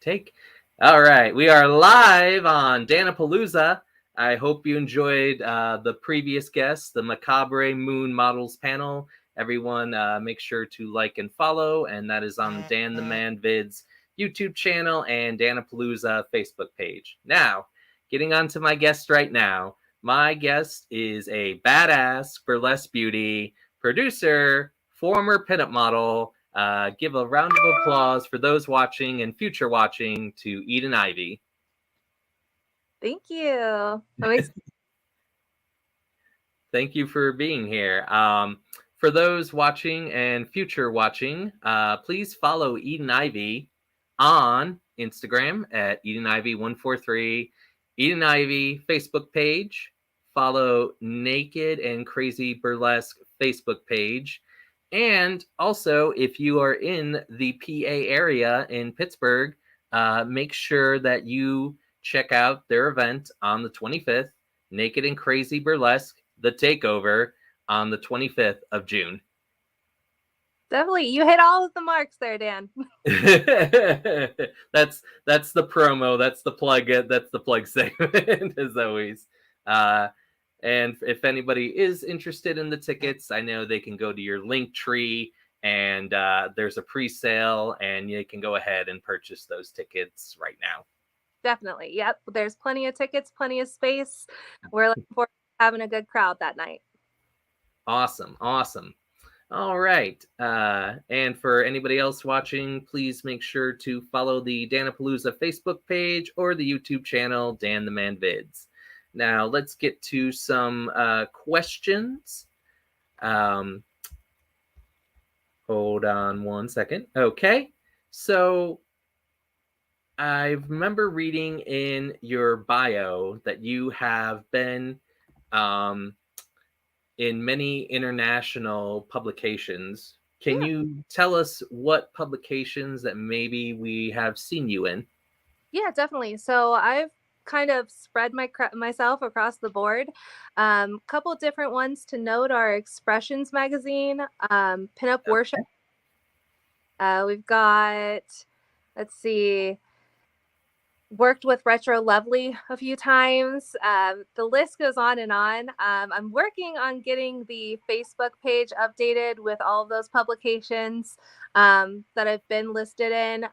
Take. All right, we are live on Dan-A-Plooza. I hope you enjoyed the previous guests, the Macabre Moon Models panel. Everyone, make sure to like and follow, and that is on Dan the Man Vids YouTube channel and Dan-A-Plooza Facebook page. Now, getting on to my guest right now. My guest is a badass burlesque beauty, producer, former pinup model. Give a round of applause for those watching and future watching to Eden Ivy. Thank you. Thank you for being here. For those watching and future watching, please follow Eden Ivy on Instagram at Eden Ivy 143, Eden Ivy Facebook page. Follow Naked and Crazy Burlesque Facebook page. And also, if you are in the PA area in Pittsburgh, make sure that you check out their event on the 25th, Naked and Crazy Burlesque, The Takeover, on the 25th of June. Definitely. You hit all of the marks there, Dan. That's the promo. That's the plug. That's the plug segment, as always. And if anybody is interested in the tickets, I know they can go to your link tree, and there's a pre-sale, and you can go ahead and purchase those tickets right now. Definitely. Yep. There's plenty of tickets, plenty of space. We're looking forward to having a good crowd that night. Awesome. All right. And for anybody else watching, please make sure to follow the Dan-A-Plooza Facebook page or the YouTube channel, Dan the Man Vids. Now, let's get to some questions. Hold on one second. Okay. So I remember reading in your bio that you have been in many international publications. Can you tell us what publications that maybe we have seen you in? Yeah, definitely. So I've kind of spread myself across the board. Couple different ones to note are Expressions magazine, Pinup Worship. We've got, let's see, worked with Retro Lovely a few times. The list goes on and on. I'm working on getting the Facebook page updated with all of those publications that I've been listed in.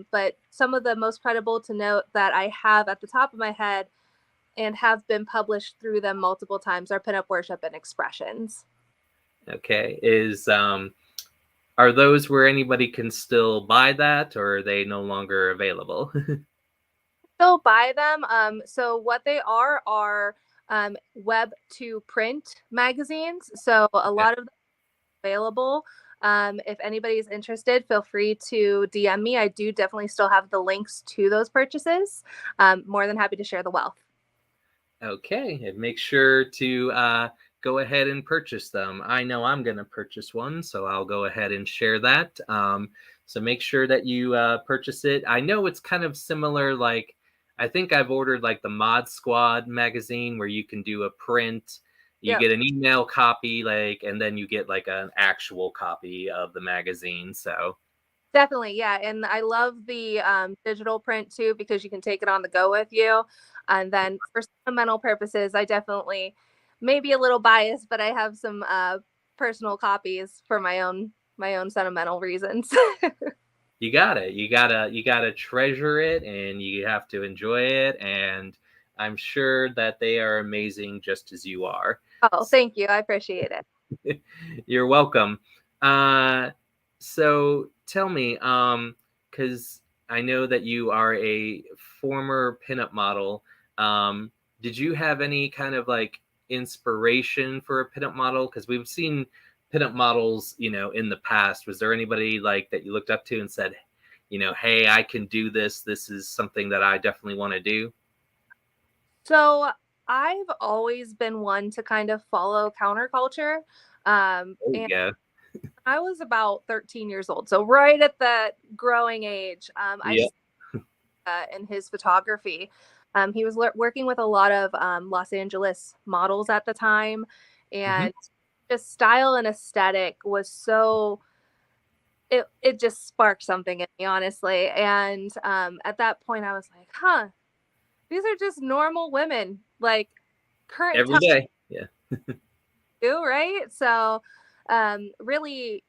But some of the most credible to note that I have at the top of my head and have been published through them multiple times are Pinup Worship and Expressions. Okay. Are those where anybody can still buy that, or are they no longer available? Still buy them. So what they are web to print magazines. So a lot of them are available. If anybody's interested, feel free to DM me. I do definitely still have the links to those purchases. More than happy to share the wealth. Okay, and make sure to go ahead and purchase them. I know I'm going to purchase one, so I'll go ahead and share that. So make sure that you purchase it. I know it's kind of similar, like, I think I've ordered like the Mod Squad magazine where you can do a print. You get an email copy, like, and then you get like an actual copy of the magazine. So definitely, yeah. And I love the digital print too, because you can take it on the go with you. And then for sentimental purposes, I definitely, maybe a little biased, but I have some personal copies for my own sentimental reasons. you gotta treasure it, and you have to enjoy it, and I'm sure that they are amazing just as you are. Oh, thank you. I appreciate it. You're welcome. So tell me, because I know that you are a former pinup model. Did you have any kind of like inspiration for a pinup model? Because we've seen pinup models, in the past. Was there anybody like that you looked up to and said, hey, I can do this. This is something that I definitely want to do? So I've always been one to kind of follow counterculture. And I was about 13 years old. So right at the growing age, I in his photography. He was working with a lot of Los Angeles models at the time, and just style and aesthetic was so it just sparked something in me, honestly. And at that point, I was like, huh, these are just normal women, like current Every time, day. Yeah. right? So really,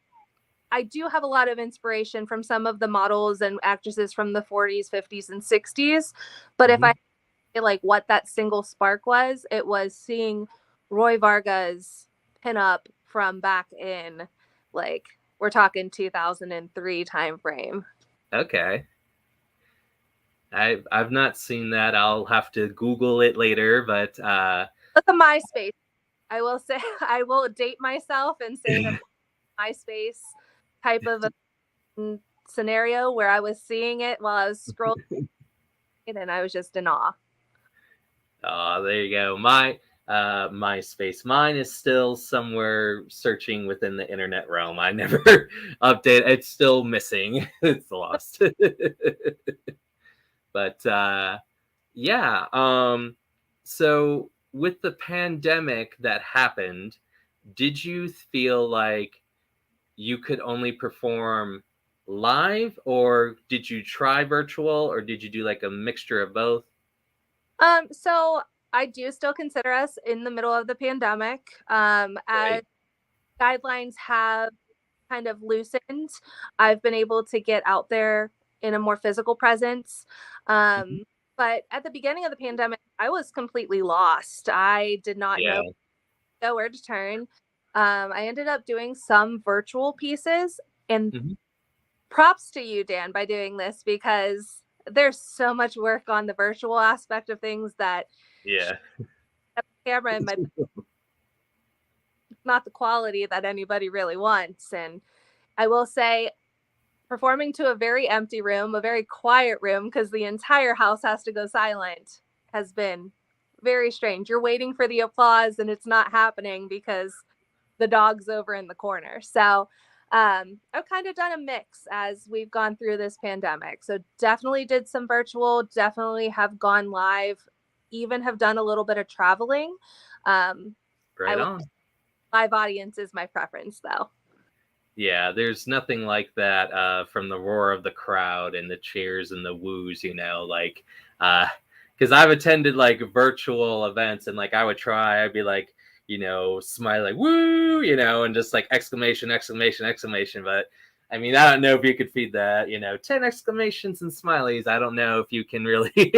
I do have a lot of inspiration from some of the models and actresses from the 40s, 50s, and 60s. But if I Mhm. feel like what that single spark was, it was seeing Roy Vargas pinup from back in, like, we're talking 2003 time frame. Okay. I've not seen that. I'll have to Google it later, but But the MySpace, I will say, I will date myself and say that MySpace type of a scenario where I was seeing it while I was scrolling and I was just in awe. oh, there you go. My MySpace. Mine is still somewhere searching within the internet realm. I never update. It's still missing. It's lost. But yeah. So with the pandemic that happened, did you feel like you could only perform live, or did you try virtual, or did you do like a mixture of both? So I do still consider us in the middle of the pandemic. As Right. guidelines have kind of loosened, I've been able to get out there in a more physical presence. Mhm. Um, but at the beginning of the pandemic, I was completely lost. I did not know Yeah. where to turn. I ended up doing some virtual pieces, and Mhm. props to you, Dan, by doing this because there's so much work on the virtual aspect of things that Yeah. camera in my not the quality that anybody really wants. And I will say, performing to a very empty room, a very quiet room, because the entire house has to go silent, has been very strange. You're waiting for the applause and it's not happening because the dog's over in the corner. So I've kind of done a mix as we've gone through this pandemic. So definitely did some virtual, definitely have gone live, even have done a little bit of traveling. Um, I Right will on. live audience is my preference though. Yeah, there's nothing like that from the roar of the crowd and the cheers and the woos, like, because I've attended like virtual events and like I would try, I'd be like, smiling, woo, and just like exclamation, exclamation, exclamation. But I mean, I don't know if you could feed that, 10 exclamations and smileys. I don't know if you can really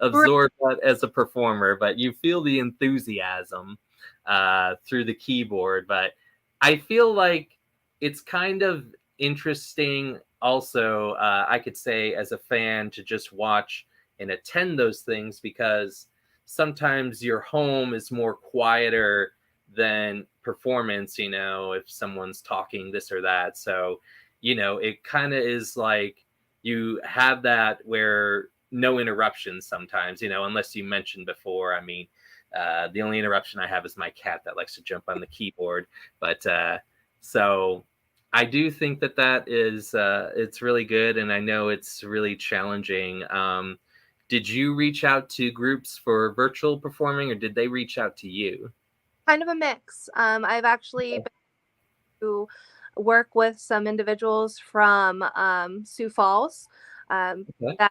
absorb that as a performer, but you feel the enthusiasm through the keyboard. But I feel like it's kind of interesting also, I could say, as a fan, to just watch and attend those things, because sometimes your home is more quieter than performance, if someone's talking this or that. So it kind of is like you have that where no interruptions sometimes, unless you mentioned before. I mean, the only interruption I have is my cat that likes to jump on the keyboard. But so I do think that is it's really good, and I know it's really challenging. Did you reach out to groups for virtual performing, or did they reach out to you? Kind of a mix. I've actually been to work with some individuals from Sioux Falls. Okay. That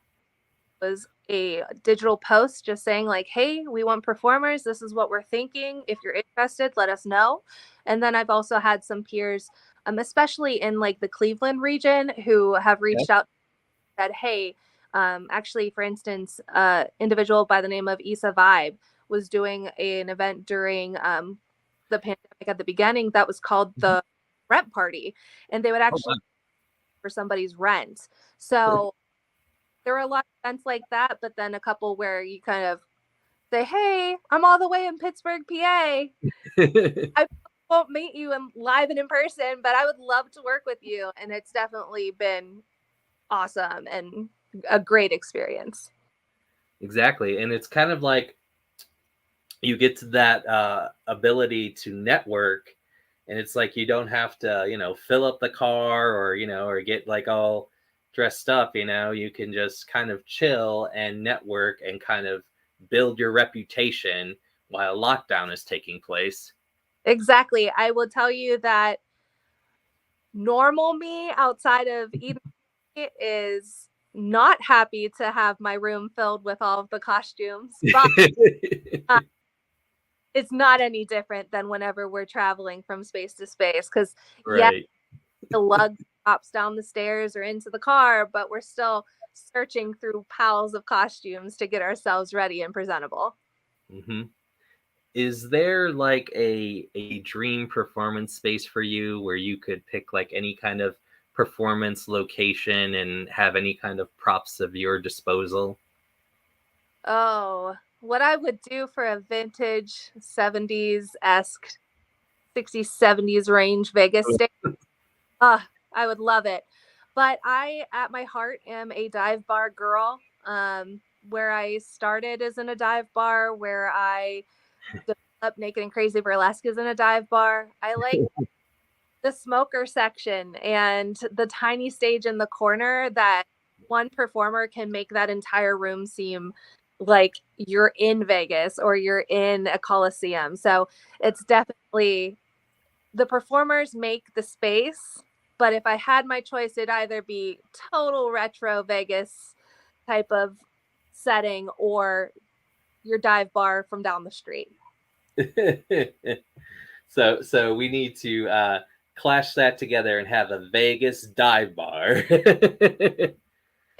was a digital post just saying like, hey, we want performers, this is what we're thinking, if you're interested let us know. And then I've also had some peers, especially in like the Cleveland region, who have Okay. reached out and said, hey, actually for instance, individual by the name of Issa Vibe was doing an event during the pandemic at the beginning that was called Mhm. the rent party, and they would Oh, actually wow. for somebody's rent. So there were a lot of events like that, but then a couple where you kind of say, "Hey, I'm all the way in Pittsburgh, PA. I won't meet you in live and in person, but I would love to work with you." And it's definitely been awesome and a great experience. Exactly, and it's kind of like you get to that ability to network, and it's like you don't have to fill up the car, or or get like all dressed up. You can just kind of chill and network and kind of build your reputation while lockdown is taking place. Exactly. I will tell you that normal me outside of eating is not happy to have my room filled with all of the costumes, but uh, it's not any different than whenever we're traveling from space to space. Because, yeah, Right. the lug drops down the stairs or into the car, but we're still searching through piles of costumes to get ourselves ready and presentable. Hmm. Is there like a dream performance space for you where you could pick like any kind of performance location and have any kind of props of your disposal? Oh, what I would do for a vintage 70s esque 60s, 70s range Vegas stay. I would love it. But I, at my heart, am a dive bar girl. Where I started is in a dive bar, where I developed Naked and Crazy Burlesque is in a dive bar. I like the smoker section and the tiny stage in the corner that one performer can make that entire room seem like you're in Vegas or you're in a coliseum. So it's definitely the performers make the space, but if I had my choice, it'd either be total retro Vegas type of setting or your dive bar from down the street. So we need to clash that together and have a Vegas dive bar.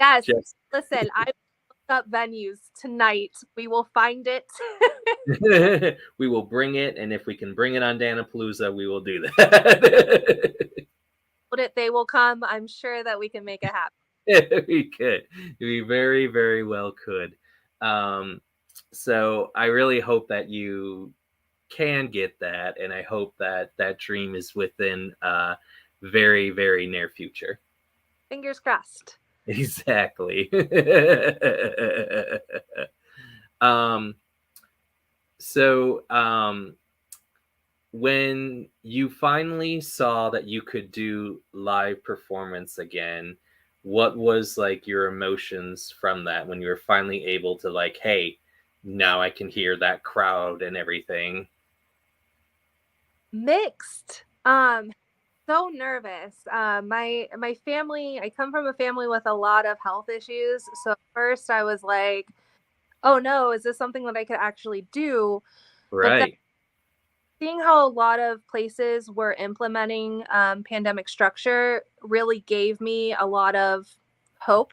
Yes, Just listen, I looked up venues tonight. We will find it. we will bring it, and if we can bring it on Dan-A-Plooza, we will do that. They will come. I'm sure that we can make it happen. We could. We very, very well could. Um, so I really hope that you can get that, and I hope that that dream is within very, very near future. Fingers crossed. Exactly. um, so when you finally saw that you could do live performance again, what was like your emotions from that when you were finally able to like, hey, now I can hear that crowd and everything? Mixed. So nervous. My family, I come from a family with a lot of health issues. So at first I was like, oh no, is this something that I could actually do? But then Right. seeing how a lot of places were implementing pandemic structure really gave me a lot of hope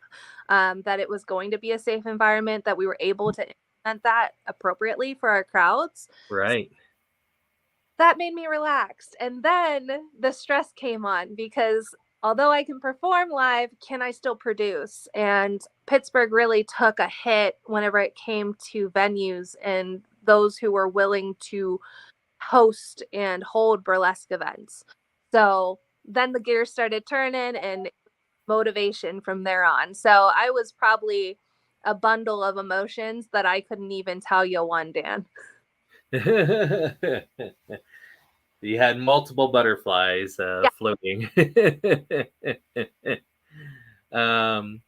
that it was going to be a safe environment, that we were able to implement that appropriately for our crowds. Right. That made me relax. And then the stress came on because although I can perform live, can I still produce? And Pittsburgh really took a hit whenever it came to venues and those who were willing to host and hold burlesque events. So then the gears started turning and motivation from there on. So I was probably a bundle of emotions that I couldn't even tell you one, Dan. You had multiple butterflies Yeah. floating. um,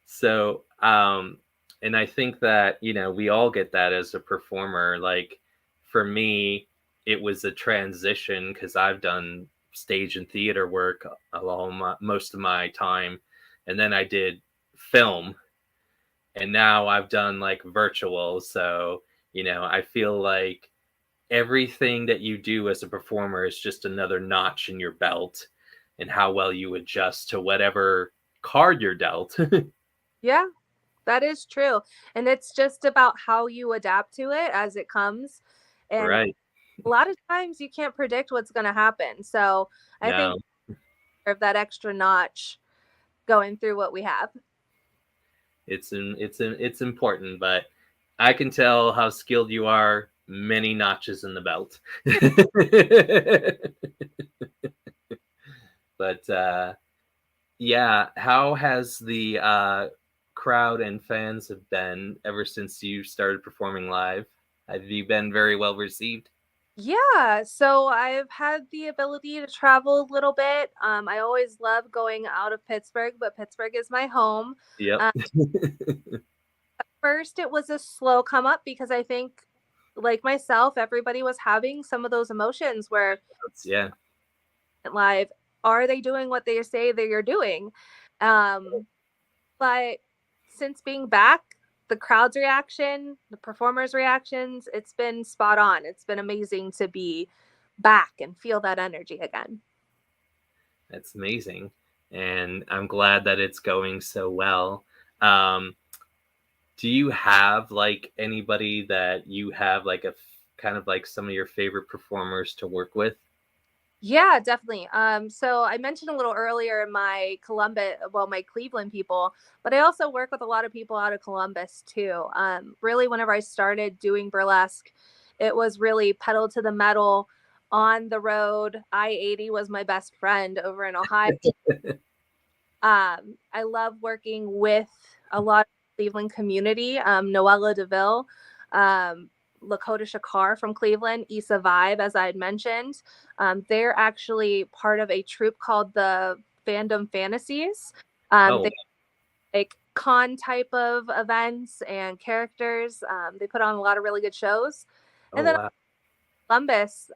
so, and I think that, we all get that as a performer. Like for me, it was a transition because I've done stage and theater work most of my time. And then I did film, and now I've done like virtual. So, I feel like everything that you do as a performer is just another notch in your belt and how well you adjust to whatever card you're dealt. Yeah, that is true. And it's just about how you adapt to it as it comes. And Right. a lot of times you can't predict what's going to happen. So I think No, of that extra notch going through what we have. it's important, but I can tell how skilled you are. Many notches in the belt. But yeah, how has the crowd and fans have been ever since you started performing live? Have you been very well received? Yeah, so I've had the ability to travel a little bit. I always love going out of Pittsburgh, but Pittsburgh is my home. Yep. Uh, First, it was a slow come up because I think, like myself, everybody was having some of those emotions where Yeah. live. are they doing what they say they are doing? But since being back, the crowd's reaction, the performers' reactions, it's been spot on. It's been amazing to be back and feel that energy again. That's amazing. And I'm glad that it's going so well. Um, do you have like anybody that you have like kind of like some of your favorite performers to work with? Yeah, definitely. So I mentioned a little earlier my my Cleveland people, but I also work with a lot of people out of Columbus too. Really, whenever I started doing burlesque, it was really pedal to the metal on the road. I-80 was my best friend over in Ohio. I love working with a lot of Cleveland community. Noella DeVille, Lakota Shakar from Cleveland, Issa Vibe, as I had mentioned. They're actually part of a troupe called the Fandom Fantasies. Oh, They like con type of events and characters. They put on a lot of really good shows. oh And then wow. Columbus,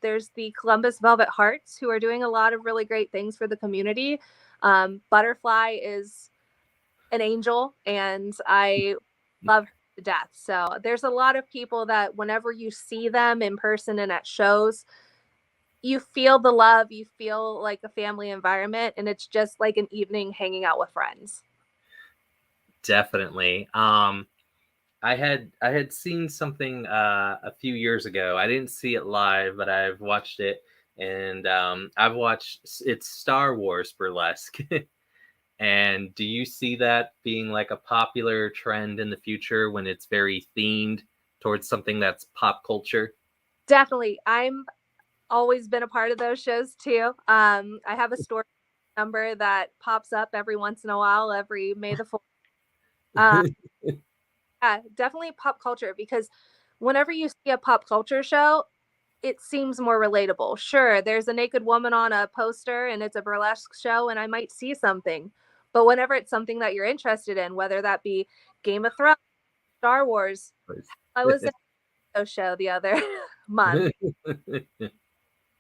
there's the Columbus Velvet Hearts who are doing a lot of really great things for the community. Butterfly is an angel and I love her to death. So there's a lot of people that whenever you see them in person and at shows, you feel the love, you feel like a family environment, and it's just like an evening hanging out with friends. Definitely. I had seen something a few years ago. I didn't see it live, but I've watched it, and I've watched it's Star Wars burlesque. And do you see that being like a popular trend in the future when it's very themed towards something that's pop culture? Definitely. I'm always been a part of those shows too. I have a store number that pops up every once in a while, every May the 4th. Uh, yeah, definitely pop culture because whenever you see a pop culture show, it seems more relatable. Sure, there's a naked woman on a poster and it's a burlesque show, and I might see something. But whenever it's something that you're interested in, whether that be Game of Thrones, Star Wars, I was in a show the other month.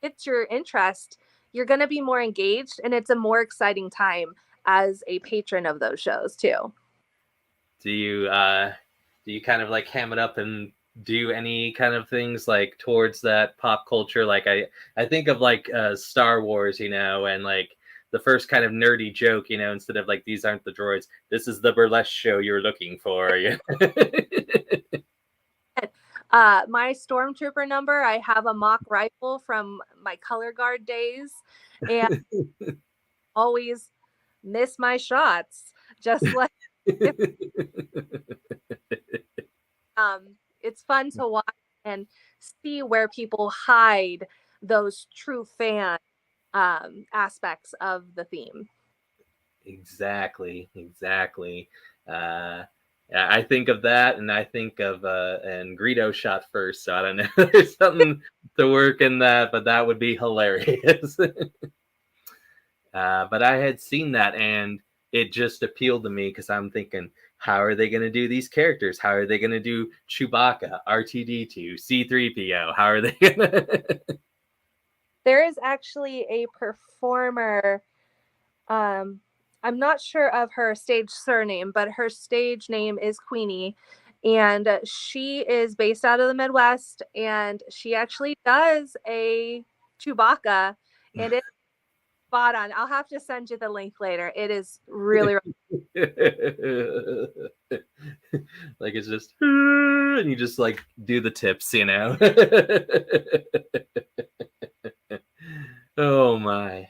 It's your interest, you're going to be more engaged, and it's a more exciting time as a patron of those shows too. do you do you kind of like ham it up and do any kind of things like towards that pop culture? Like I think of like Star Wars, and like the first kind of nerdy joke, instead of like these aren't the droids, this is the burlesque show you're looking for. Yeah. My stormtrooper number, I have a mock rifle from my color guard days, and always miss my shots. Just like it's fun to watch and see where people hide those true fan aspects of the theme. Exactly. Yeah, I think of that, and I think of and Greedo shot first, so I don't know. There's something to work in that, but that would be hilarious. But I had seen that, and it just appealed to me because I'm thinking, how are they going to do these characters? How are they going to do Chewbacca, R2D2, C3PO? How are they going to? There is actually a performer. Um, I'm not sure of her stage surname, but her stage name is Queenie. And she is based out of the Midwest. And she actually does a Chewbacca. And it's spot on. I'll have to send you the link later. It is really, Like it's just and you just like do the tips. Oh my.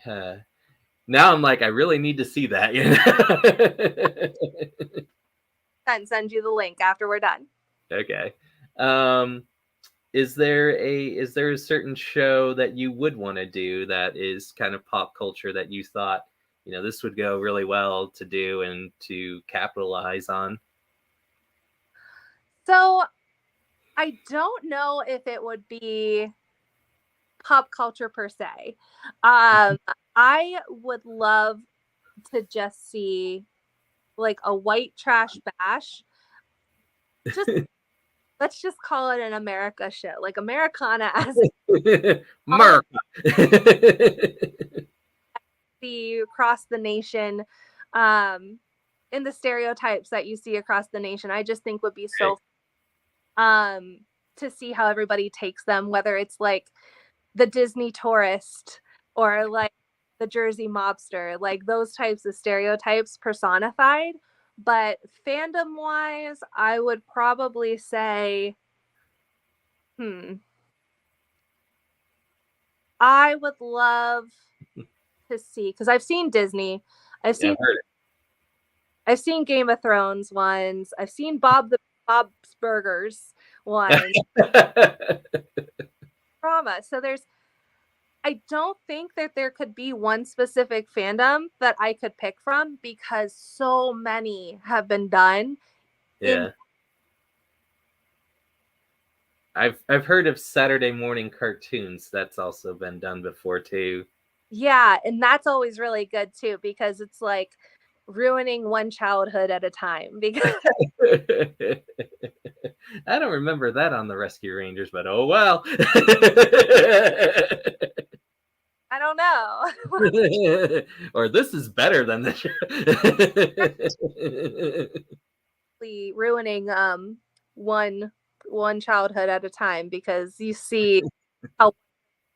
Now I'm like, I really need to see that. send you the link after we're done. Okay. Um, is there a certain show that you would want to do that is kind of pop culture that you thought, this would go really well to do and to capitalize on? So I don't know if it would be pop culture per se. I would love to just see like a white trash bash. Just let's just call it an America show, like Americana as Mark. see across the nation, in the stereotypes that you see across the nation, I just think would be so to see how everybody takes them, whether it's like the Disney tourist or like the Jersey mobster, like those types of stereotypes personified. But fandom wise, I would probably say, I would love to see, because I've seen Disney, I've Yeah, seen I've heard I've seen Game of Thrones ones, I've seen Bob's Burgers one, it. drama. So I don't think that there could be one specific fandom that I could pick from because so many have been done in. Yeah. I've heard of Saturday morning cartoons. That's also been done before too. Yeah, and that's always really good too because it's like ruining one childhood at a time because I don't remember that on the Rescue Rangers, but oh well. I don't know. Or this is better than the show. Ruining one childhood at a time because you see how it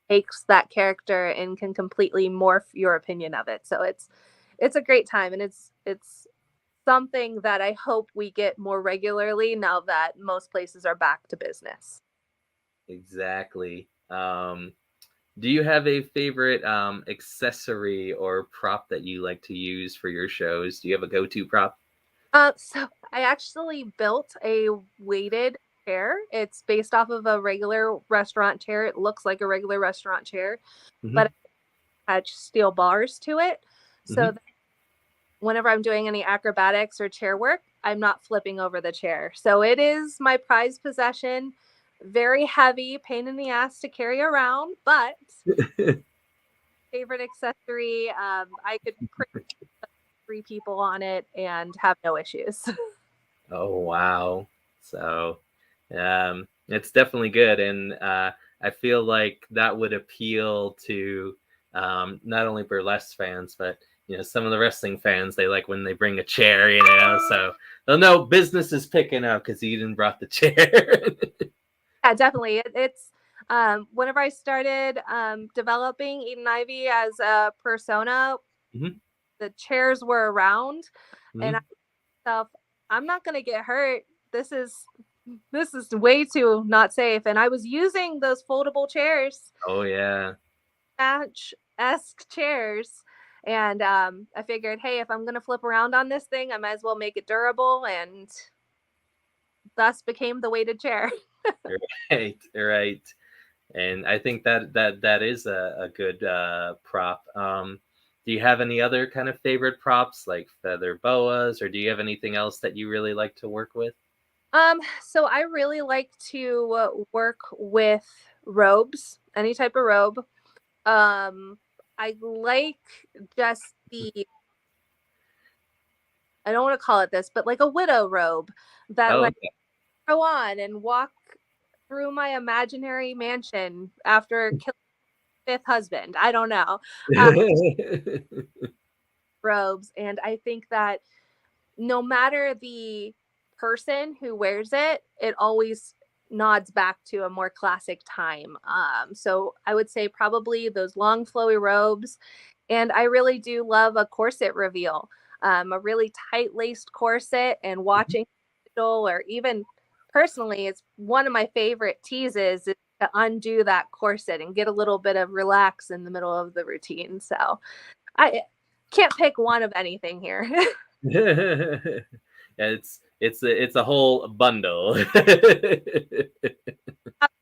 takes that character and can completely morph your opinion of it. So it's a great time, and it's something that I hope we get more regularly now that most places are back to business. Exactly. Do you have a favorite accessory or prop that you like to use for your shows? Do you have a go-to prop? So I actually built a weighted chair. It's based off of a regular restaurant chair. It looks like a regular restaurant chair, Mm-hmm. but it has steel bars to it. So Mm-hmm. that whenever I'm doing any acrobatics or chair work, I'm not flipping over the chair. So it is my prized possession. Very heavy, pain in the ass to carry around, but favorite accessory. I could put 3 people on it and have no issues. Oh wow. So it's definitely good. And I feel like that would appeal to not only burlesque fans, but some of the wrestling fans. They like when they bring a chair, so they'll know business is picking up because Eden brought the chair. Yeah, definitely. It's whenever I started developing Eden Ivy as a persona, Mhm, the chairs were around, and I mhm. thought, I'm not gonna get hurt. This is way too not safe. And I was using those foldable chairs, Oh yeah. match-esque chairs. And I figured, hey, if I'm gonna flip around on this thing, I might as well make it durable, and thus became the weighted chair. Right, right. And I think that is a good prop. Do you have any other kind of favorite props like feather boas, or do you have anything else that you really like to work with? So I really like to work with robes, any type of robe. I like just I don't want to call it this, but like a widow robe that Oh, like throw on and walk through my imaginary mansion after killing fifth husband. I don't know. Uh, okay. robes, and I think that no matter the person who wears it, it always nods back to a more classic time. So I would say probably those long flowy robes, and I really do love a corset reveal, a really tight laced corset, and watching or even personally, it's one of my favorite teases is to undo that corset and get a little bit of relax in the middle of the routine. So I can't pick one of anything here. It's a whole bundle.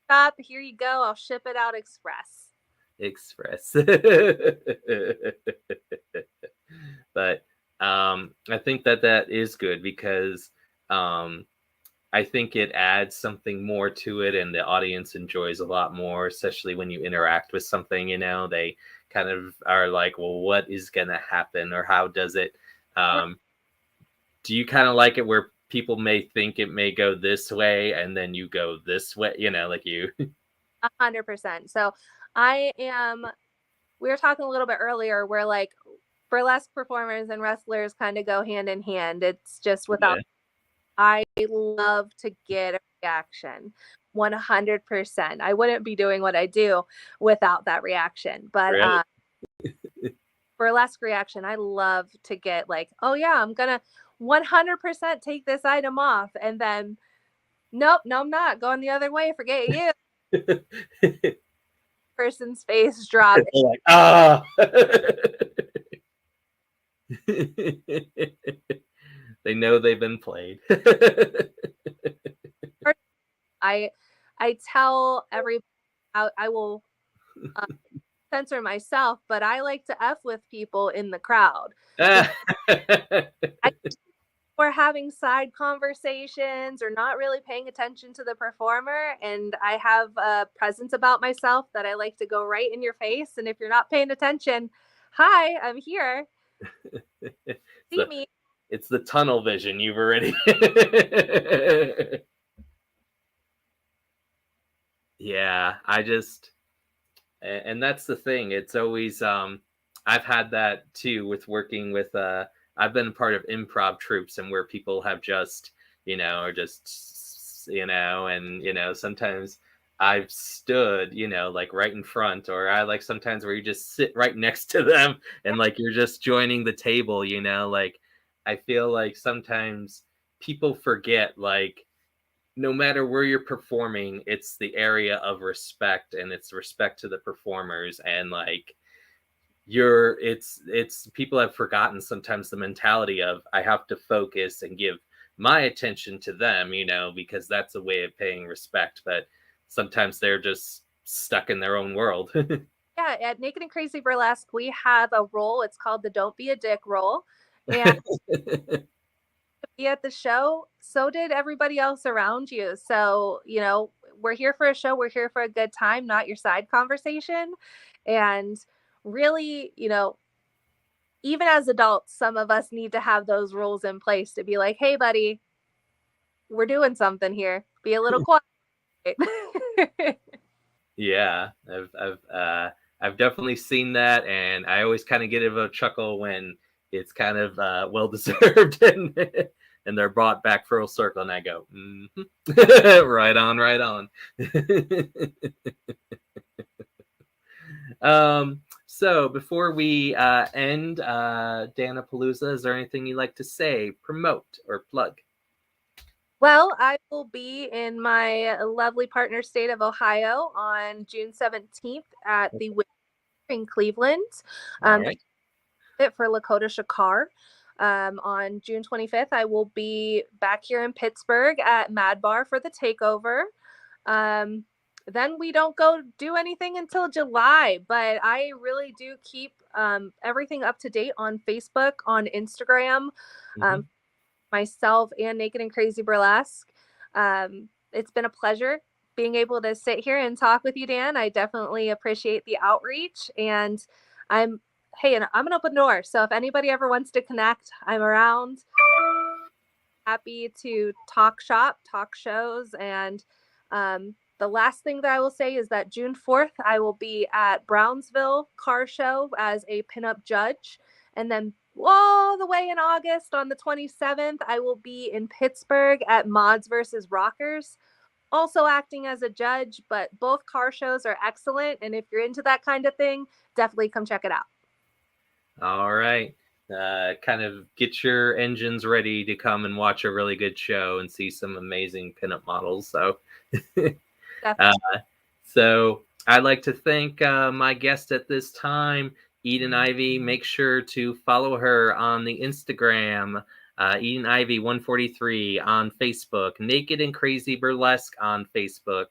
Stop, here you go. I'll ship it out express. Express. But I think that is good because um, I think it adds something more to it, and the audience enjoys a lot more, especially when you interact with something. They kind of are like, "Well, what is gonna happen, or how does it?" Um, do you kind of like it where people may think it may go this way, and then you go this way? Like you. 100%. So I am, we were talking a little bit earlier where like burlesque performers and wrestlers kind of go hand in hand. It's just without. Yeah. I love to get a reaction. 100%. I wouldn't be doing what I do without that reaction. But Right. burlesque reaction, I love to get like, oh yeah, I'm gonna 100% take this item off, and then nope, no, I'm not going the other way. Forget you. Person's face drop. They're like, ah. They know they've been played. I tell everybody I will censor myself, but I like to F with people in the crowd. We're having side conversations or not really paying attention to the performer, and I have a presence about myself that I like to go right in your face. And if you're not paying attention, hi, I'm here. See me. It's the tunnel vision you've already. Yeah, and that's the thing. It's always I've had that too with working with I've been part of improv troupes and where people have just, or just, and sometimes I've stood, like right in front, or I like sometimes where you just sit right next to them and like you're just joining the table, like I feel like sometimes people forget, like, no matter where you're performing, it's the area of respect and it's respect to the performers. And like, it's people have forgotten sometimes the mentality of I have to focus and give my attention to them, because that's a way of paying respect. But sometimes they're just stuck in their own world. Yeah, at Naked and Crazy Burlesque, we have a role. It's called the Don't Be a Dick role. And be at the show, so did everybody else around you. So, we're here for a show, we're here for a good time, not your side conversation. And really, even as adults, some of us need to have those rules in place to be like, hey, buddy, we're doing something here. Be a little quiet. Yeah, I've definitely seen that, and I always kind of get a chuckle when it's kind of well deserved, and they're brought back full circle, and I go, right on, right on. So before we end Dan-A-Plooza, is there anything you'd like to say, promote, or plug? Well, I will be in my lovely partner state of Ohio on June 17th at the Winter in Cleveland. All right. For Lakota Shakar. On June 25th, I will be back here in Pittsburgh at Mad Bar for the takeover. Then we don't go do anything until July, but I really do keep everything up to date on Facebook, on Instagram, myself and Naked and Crazy Burlesque. It's been a pleasure being able to sit here and talk with you, Dan. I definitely appreciate the outreach, and I'm an open door. So if anybody ever wants to connect, I'm around. Happy to talk shop, talk shows. And the last thing that I will say is that June 4th, I will be at Brownsville Car Show as a pinup judge. And then all the way in August on the 27th, I will be in Pittsburgh at Mods versus Rockers, also acting as a judge. But both car shows are excellent. And if you're into that kind of thing, definitely come check it out. All right. Kind of get your engines ready to come and watch a really good show and see some amazing pinup models. So, so I'd like to thank my guest at this time, Eden Ivy. Make sure to follow her on the Instagram, Eden Ivy 143 on Facebook, Naked and Crazy Burlesque on Facebook.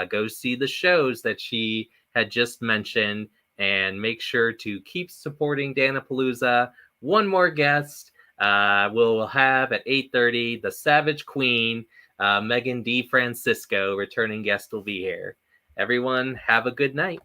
Go see the shows that she had just mentioned, and make sure to keep supporting Dan-A-Plooza. One more guest we'll have at 8:30, the Savage Queen, Megan D. Francisco, returning guest, will be here. Everyone, have a good night.